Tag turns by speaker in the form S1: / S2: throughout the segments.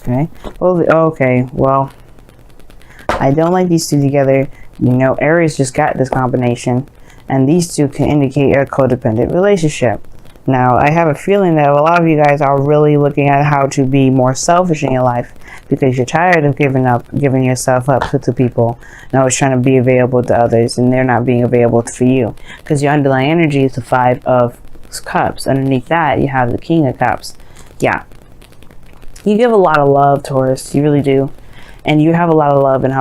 S1: Okay. Well, okay. Well, I don't like these two together. You know, Aries just got this combination, and these two can indicate a codependent relationship. Now, I have a feeling that a lot of you guys are really looking at how to be more selfish in your life because you're tired of giving yourself up to people. Now, it's trying to be available to others, and they're not being available for you because your underlying energy is the Five of Cups. Underneath that, you have the King of Cups. Yeah. You give a lot of love, Taurus. You really do. And you have a lot of love and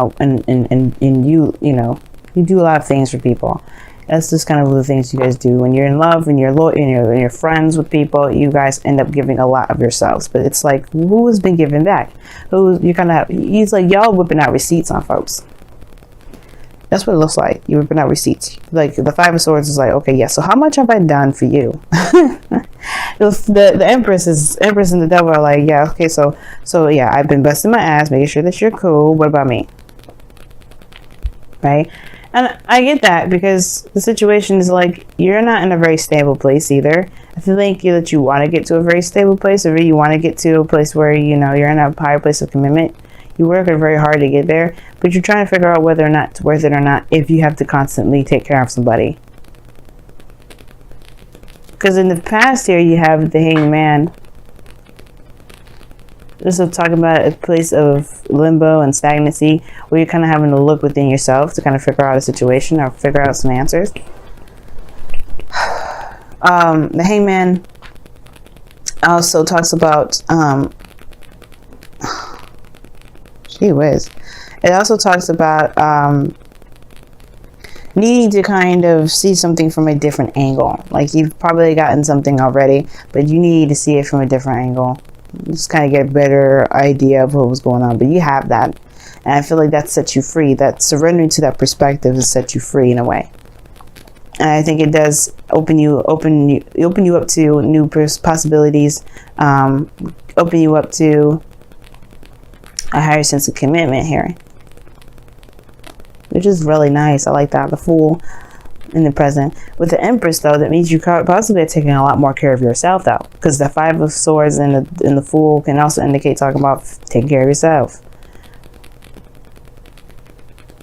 S1: you know, you do a lot of things for people. That's just kind of the things you guys do. When you're in love and you're friends with people, you guys end up giving a lot of yourselves. But it's like, who has been giving back? He's like, y'all whipping out receipts on folks. That's what it looks like. You're whipping out receipts. Like the Five of Swords is like, okay, yeah, so how much have I done for you? the Empress and the Devil are like, yeah, okay, so yeah, I've been busting my ass, making sure that you're cool. What about me? Right? And I get that because the situation is like, you're not in a very stable place either. I feel like that you want to get to a very stable place, or you want to get to a place where, you know, you're in a higher place of commitment. You're working very hard to get there, but you're trying to figure out whether or not it's worth it or not if you have to constantly take care of somebody. Because in the past here, you have the Hanged Man. This is talking about a place of limbo and stagnancy where you're kind of having to look within yourself to kind of figure out a situation or figure out some answers. The Hanged Man also talks about gee whiz. It also talks about needing to kind of see something from a different angle. Like you've probably gotten something already, but you need to see it from a different angle. Just kind of get a better idea of what was going on. But you have that, and I feel like that sets you free. That surrendering to that perspective has set you free in a way. And I think it does open you up to new possibilities, open you up to a higher sense of commitment here, which is really nice. I like that. The Fool in the present. With the Empress, though, that means you possibly are taking a lot more care of yourself, though, because the Five of Swords and the Fool can also indicate talking about taking care of yourself.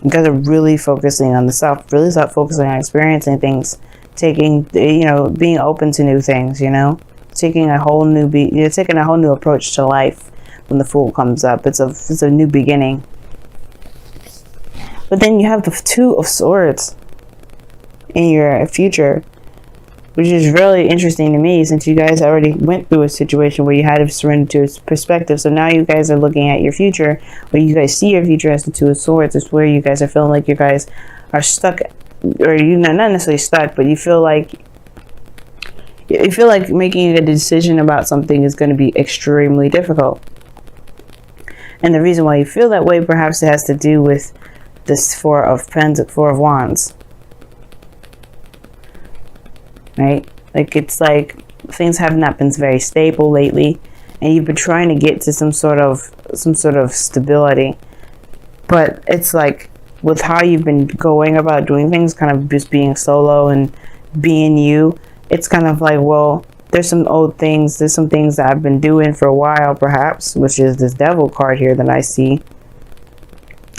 S1: You guys are really focusing on the self, really start focusing on experiencing things, being open to new things, you know, taking a whole new approach to life. When the Fool comes up, it's a new beginning. But then you have the Two of Swords in your future, which is really interesting to me, since you guys already went through a situation where you had to surrender to its perspective. So now you guys are looking at your future, where you guys see your future as the Two of Swords. It's where you guys are feeling like you guys are stuck, or not necessarily stuck, but you feel like making a decision about something is going to be extremely difficult. And the reason why you feel that way, perhaps it has to do with this Four of Wands. Right? Like, it's like things have not been very stable lately, and you've been trying to get to some sort of stability. But it's like, with how you've been going about doing things, kind of just being solo and being you, it's kind of like, well, there's some things that I've been doing for a while, perhaps, which is this Devil card here that I see.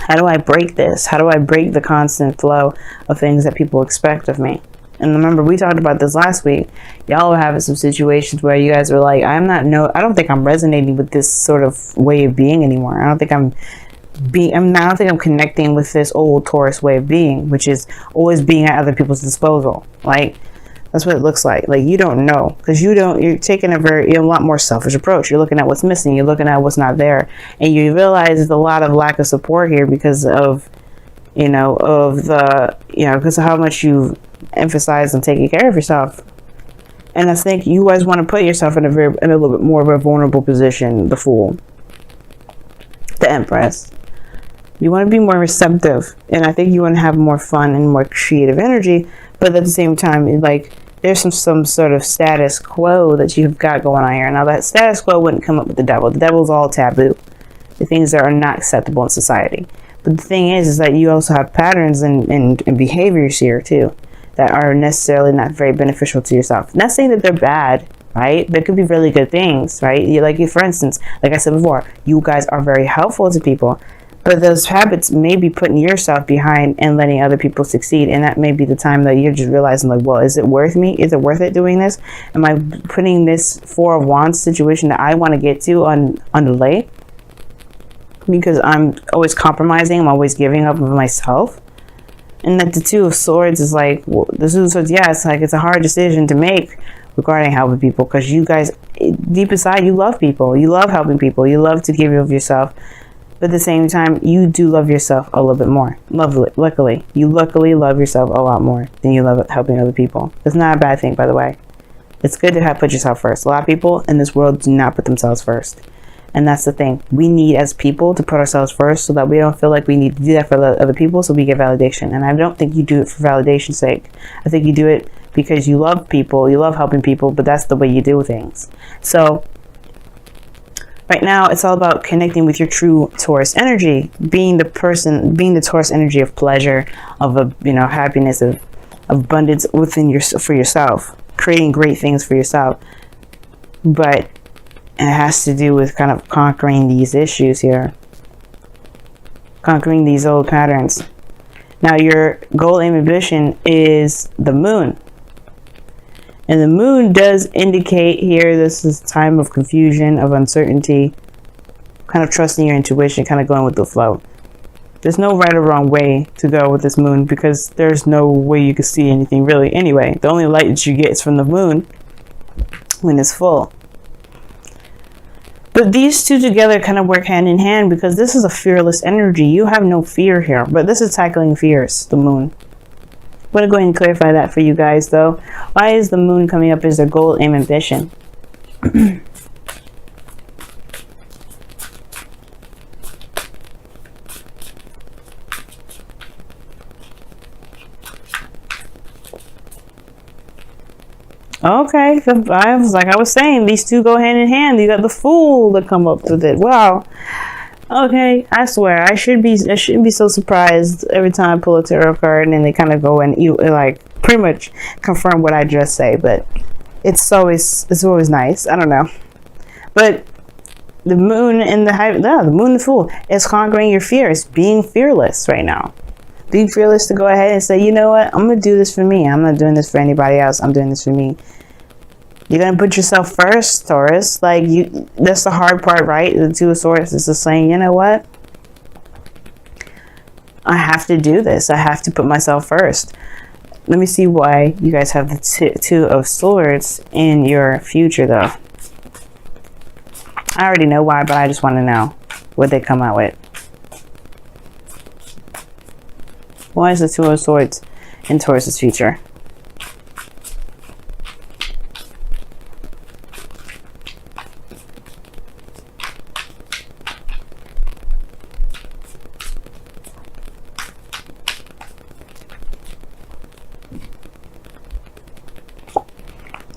S1: How do I break this? How do I break the constant flow of things that people expect of me? And remember, we talked about this last week. Y'all were having some situations where you guys were like, I don't think I'm resonating with this sort of way of being anymore. I don't think I'm connecting with this old Taurus way of being, which is always being at other people's disposal. Like, that's what it looks like. Like, you don't know, because you're taking a lot more selfish approach. You're looking at what's missing. You're looking at what's not there. And you realize there's a lot of lack of support here because of how much you emphasize on taking care of yourself. And I think you guys want to put yourself in a little bit more of a vulnerable position, the Fool. The Empress. You want to be more receptive. And I think you want to have more fun and more creative energy. But at the same time, like, there's some sort of status quo that you've got going on here. Now, that status quo wouldn't come up with the Devil. The Devil's all taboo. The things that are not acceptable in society. But the thing is that you also have patterns and behaviors here, too, that are necessarily not very beneficial to yourself. Not saying that they're bad. right? There could be really good things, right? For instance, like I said before, you guys are very helpful to people, but those habits may be putting yourself behind and letting other people succeed. And that may be the time that you're just realizing, like, well, is it worth me? Is it worth it doing this? Am I putting this Four of Wands situation that I want to get to on delay? Because I'm always compromising. I'm always giving up of myself. And that the Two of Swords is like, well, the Two of Swords, yeah, it's like, it's a hard decision to make regarding helping people, because you guys, deep inside, you love people. You love helping people. You love to give of yourself. But at the same time, you do love yourself a little bit more. Luckily, you love yourself a lot more than you love helping other people. It's not a bad thing, by the way. It's good to put yourself first. A lot of people in this world do not put themselves first. And that's the thing. We need, as people, to put ourselves first so that we don't feel like we need to do that for other people so we get validation. And I don't think you do it for validation's sake. I think you do it because you love people, you love helping people, but that's the way you do things. So right now, it's all about connecting with your true Taurus energy, being the Taurus energy of pleasure, of happiness, of abundance for yourself, creating great things for yourself. But it has to do with kind of conquering these issues here, conquering these old patterns. Now, your goal and ambition is the Moon. And the Moon does indicate here, this is time of confusion, of uncertainty, kind of trusting your intuition, kind of going with the flow. There's no right or wrong way to go with this Moon, because there's no way you can see anything really anyway. The only light that you get is from the Moon when it's full. But these two together kind of work hand in hand, because this is a fearless energy. You have no fear here, but this is tackling fears, the Moon. I'm going to go ahead and clarify that for you guys, though. Why is the Moon coming up as their goal, aim, ambition? Okay, I was saying, these two go hand in hand. You got the Fool to come up with it. Wow. Okay, I swear, I shouldn't be so surprised every time I pull a tarot card and they kind of go and pretty much confirm what I just say. But it's always nice. I don't know. But the Moon and the Moon and the Fool is conquering your fears, being fearless right now. Being fearless to go ahead and say, you know what, I'm going to do this for me. I'm not doing this for anybody else. I'm doing this for me. You're going to put yourself first, Taurus. That's the hard part, right? The Two of Swords is just saying, you know what? I have to do this. I have to put myself first. Let me see why you guys have the Two of Swords in your future, though. I already know why, but I just want to know what they come out with. Why is the Two of Swords in Taurus's future?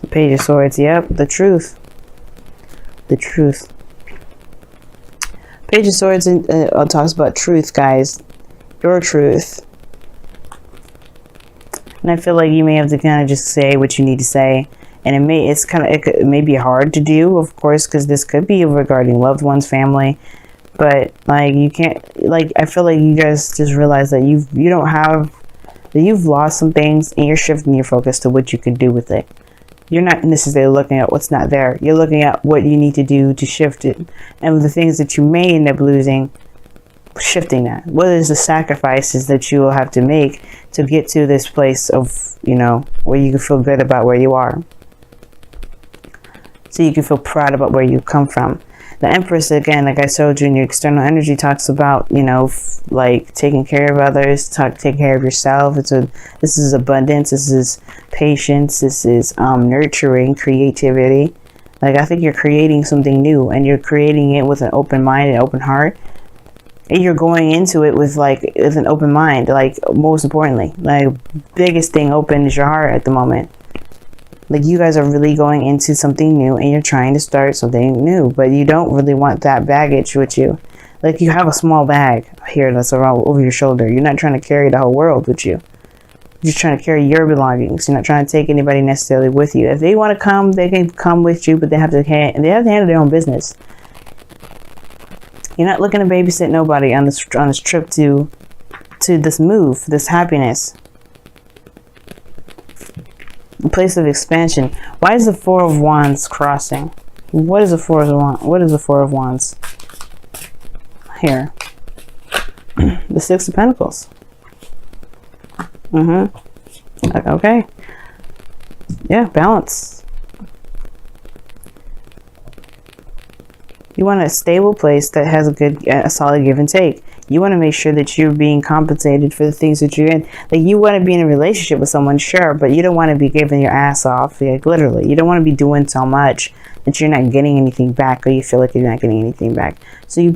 S1: The Page of Swords, yep, the truth. The truth. Page of Swords talks about truth, guys. Your truth. And I feel like you may have to kind of just say what you need to say. And it may be hard to do, of course, because this could be regarding loved ones, family. But you can't, I feel like you guys just realize that you've lost some things, and you're shifting your focus to what you can do with it. You're not necessarily looking at what's not there. You're looking at what you need to do to shift it. And the things that you may end up losing, shifting that. What is the sacrifices that you will have to make to get to this place of, where you can feel good about where you are. So you can feel proud about where you come from. The Empress, again, like I showed you in your external energy, talks about, taking care of others, taking care of yourself. This is abundance. This is patience. This is nurturing, creativity. I think you're creating something new, and you're creating it with an open mind and open heart. And you're going into it with an open mind. Most importantly, biggest thing open is your heart at the moment. You guys are really going into something new, and you're trying to start something new, but you don't really want that baggage with you. You have a small bag here that's around over your shoulder. You're not trying to carry the whole world with you. You're just trying to carry your belongings. You're not trying to take anybody necessarily with you. If they want to come, they can come with you, but they have to handle their own business. You're not looking to babysit nobody on this trip to this move, this happiness. A place of expansion. Why is the Four of Wands crossing? What is the Four of Wands? What is the Four of Wands? Here. The Six of Pentacles. Okay. Yeah, balance. You want a stable place that has a solid give and take. You want to make sure that you're being compensated for the things that you're in. Like, you want to be in a relationship with someone, sure, but you don't want to be giving your ass off. Like, literally, you don't want to be doing so much that you're not getting anything back, or you feel like you're not getting anything back. So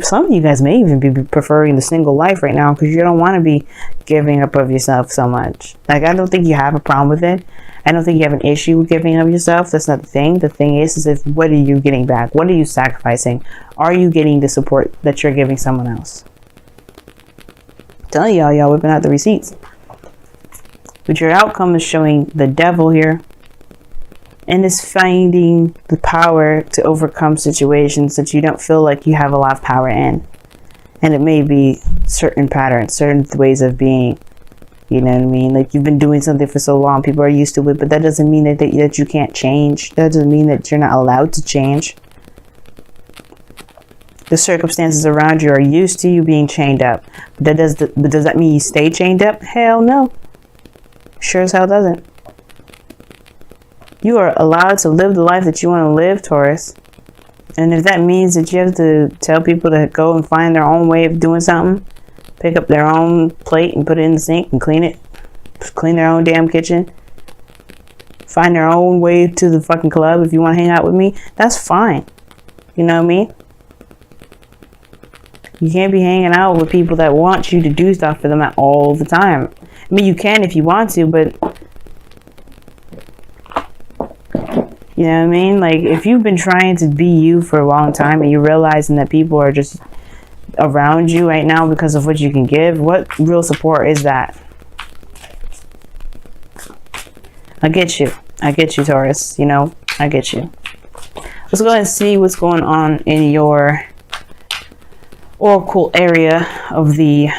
S1: some of you guys may even be preferring the single life right now because you don't want to be giving up of yourself so much. Like, I don't think you have a problem with it. I don't think you have an issue with giving up yourself. That's not the thing. The thing is if what are you getting back? What are you sacrificing? Are you getting the support that you're giving someone else? I'm telling y'all whipping out the receipts. But your outcome is showing the Devil here. And is finding the power to overcome situations that you don't feel like you have a lot of power in. And it may be certain patterns, certain ways of being. You know what I mean? Like, you've been doing something for so long, people are used to it, but that doesn't mean that you can't change. That doesn't mean that you're not allowed to change. The circumstances around you are used to you being chained up. But does that mean you stay chained up? Hell no. Sure as hell doesn't. You are allowed to live the life that you want to live, Taurus. And if that means that you have to tell people to go and find their own way of doing something, pick up their own plate and put it in the sink and clean it, clean their own damn kitchen, find their own way to the fucking club if you want to hang out with me, that's fine. You know what I mean? You can't be hanging out with people that want you to do stuff for them all the time. I mean, you can if you want to, but you know what I mean? Like, if you've been trying to be you for a long time and you're realizing that people are just around you right now because of what you can give, what real support is that? I get you, Taurus. You know, I get you. Let's go ahead and see what's going on in your oracle area of the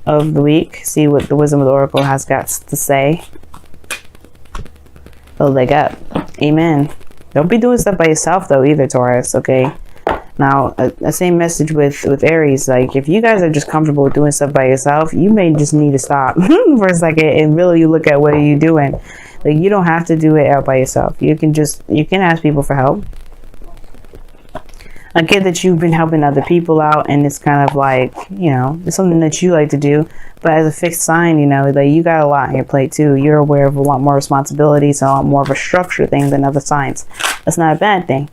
S1: week. See what the wisdom of the oracle has got to say. Oh, they got. Amen. Don't be doing stuff by yourself though either, Taurus. Okay. Now, the same message with Aries. Like, if you guys are just comfortable with doing stuff by yourself, you may just need to stop for a second and really look at what are you doing. Like, you don't have to do it out by yourself. You can ask people for help. I get that you've been helping other people out, and it's kind of like, you know, it's something that you like to do. But as a fixed sign, you know, like, you got a lot on your plate too. You're aware of a lot more responsibilities and a lot more of a structure thing than other signs. That's not a bad thing.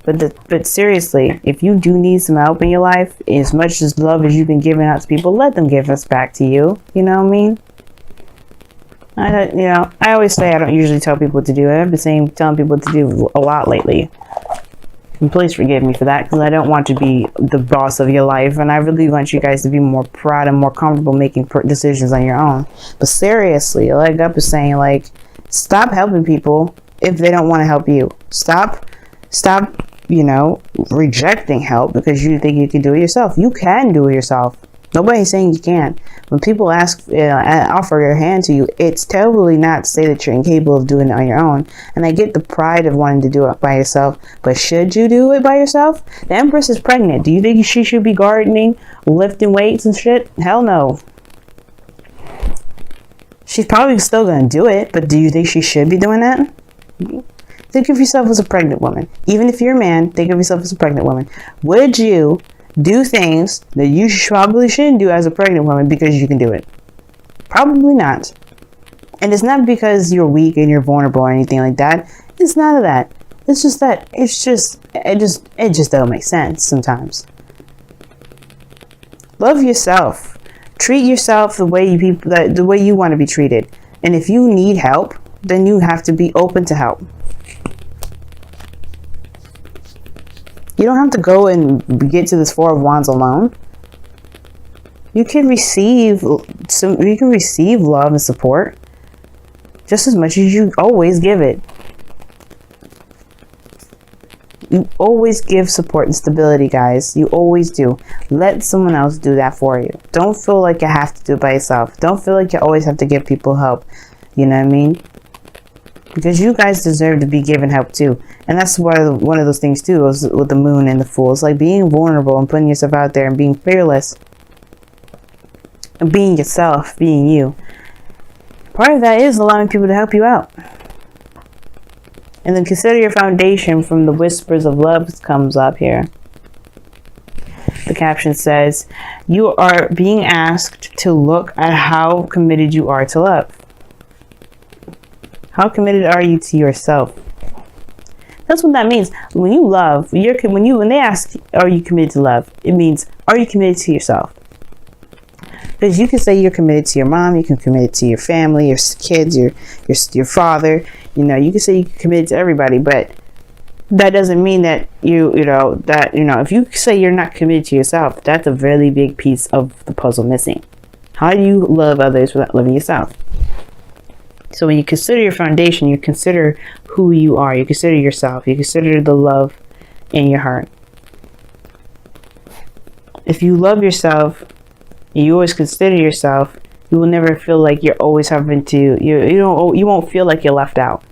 S1: But seriously, if you do need some help in your life, as much as love as you've been giving out to people, let them give us back to you. You know what I mean? I always say I don't usually tell people what to do. I've been telling people what to do a lot lately. And please forgive me for that, because I don't want to be the boss of your life, and I really want you guys to be more proud and more comfortable making decisions on your own. But seriously, like Up is saying, like, stop helping people if they don't want to help you. Stop, you know, rejecting help because you think you can do it yourself. You can do it yourself. Nobody's saying you can't. When people offer your hand to you, it's totally not to say that you're incapable of doing it on your own. And I get the pride of wanting to do it by yourself, but should you do it by yourself? The Empress is pregnant. Do you think she should be gardening, lifting weights and shit? Hell no. She's probably still going to do it, but do you think she should be doing that? Think of yourself as a pregnant woman. Even if you're a man, think of yourself as a pregnant woman. Would you do things that you probably shouldn't do as a pregnant woman because you can do it? Probably not. And it's not because you're weak and you're vulnerable or anything like that. It's none of that. It's just that it just don't make sense sometimes. Love yourself. Treat yourself the way you want to be treated. And if you need help, then you have to be open to help. You don't have to go and get to this Four of Wands alone. You can receive love and support just as much as you always give it. You always give support and stability, guys. You always do. Let someone else do that for you. Don't feel like you have to do it by yourself. Don't feel like you always have to give people help. You know what I mean? Because you guys deserve to be given help too. And that's why one of those things too is with the moon and the fool. It's like being vulnerable and putting yourself out there and being fearless. And being yourself, being you. Part of that is allowing people to help you out. And then consider your foundation from the whispers of love comes up here. The caption says, you are being asked to look at how committed you are to love. How committed are you to yourself? That's what that means. When you love, when they ask, are you committed to love? It means, are you committed to yourself? Because you can say you're committed to your mom, you can commit to your family, your kids, your father. You know, you can say you're committed to everybody, but that doesn't mean that if you say you're not committed to yourself, that's a really big piece of the puzzle missing. How do you love others without loving yourself? So when you consider your foundation, you consider who you are, you consider yourself, you consider the love in your heart. If you love yourself, you always consider yourself, you will never feel like you're always having to, you won't feel like you're left out.